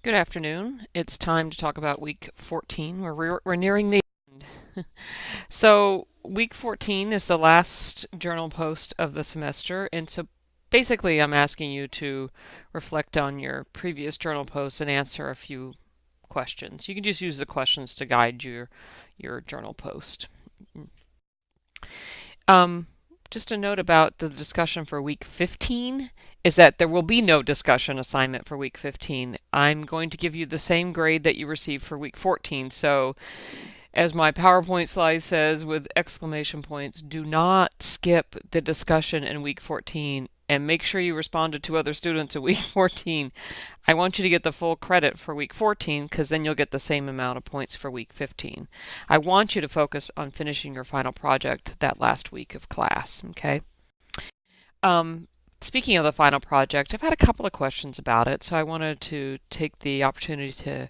Good afternoon. It's time to talk about week 14. We're nearing the end. So, week 14 is the last journal post of the semester, and so basically I'm asking you to reflect on your previous journal posts and answer a few questions. You can just use the questions to guide your journal post. Um, just a note about the discussion for week 15 is that there will be no discussion assignment for week 15. I'm going to give you the same grade that you received for week 14. So, as my PowerPoint slide says with exclamation points, do not skip the discussion in week 14 and make sure you responded to other students in week 14. I want you to get the full credit for week 14 because then you'll get the same amount of points for week 15. I want you to focus on finishing your final project that last week of class, okay? Um, Speaking of the final project, I've had a couple of questions about it, so I wanted to take the opportunity to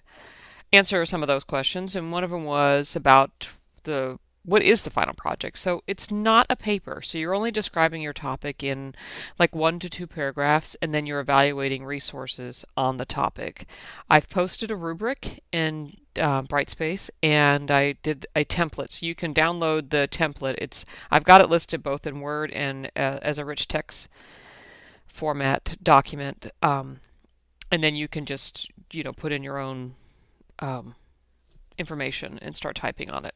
answer some of those questions, and one of them was about the what is the final project? So it's not a paper, so you're only describing your topic in like 1 to 2 paragraphs, and then you're evaluating resources on the topic. I've posted a rubric in Brightspace, and I did a template, so you can download the template. I've got it listed both in Word and as a rich text format document, and then you can just put in your own um, information and start typing on it.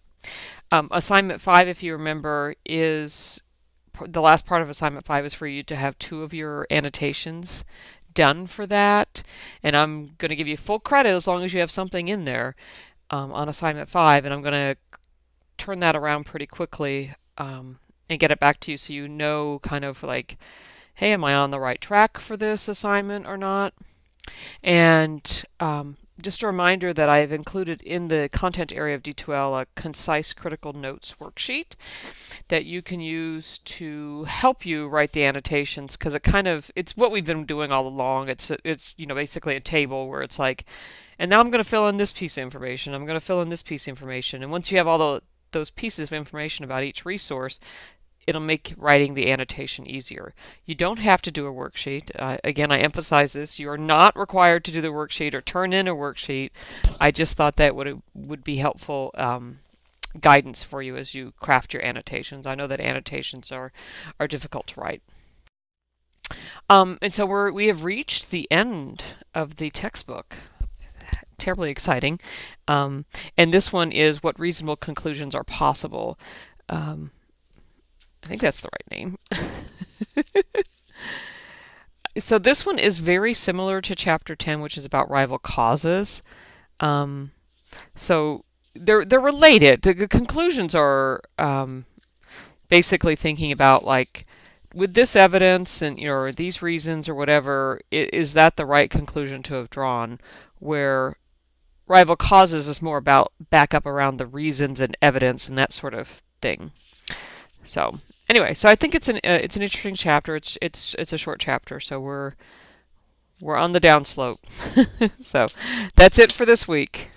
Assignment 5, if you remember, is the last part of assignment 5 is for you to have 2 of your annotations done for that, and I'm going to give you full credit as long as you have something in there on assignment 5, and I'm going to turn that around pretty quickly and get it back to you so you know kind of like, hey, am I on the right track for this assignment or not? And just a reminder that I've included in the content area of D2L a concise critical notes worksheet that you can use to help you write the annotations because it's what we've been doing all along. It's basically a table where it's like, and now I'm going to fill in this piece of information. I'm going to fill in this piece of information. And once you have all those pieces of information about each resource, it'll make writing the annotation easier. You don't have to do a worksheet. Again, I emphasize this. You are not required to do the worksheet or turn in a worksheet. I just thought that would be helpful guidance for you as you craft your annotations. I know that annotations are difficult to write. And so we have reached the end of the textbook. Terribly exciting. And this one is what reasonable conclusions are possible. I think that's the right name. So this one is very similar to chapter 10, which is about rival causes. So they're related. The conclusions are basically thinking about like, with this evidence and or these reasons or whatever, is that the right conclusion to have drawn? Where rival causes is more about backup around the reasons and evidence and that sort of thing. So anyway, so I think it's an interesting chapter. It's a short chapter, so we're on the downslope. So that's it for this week.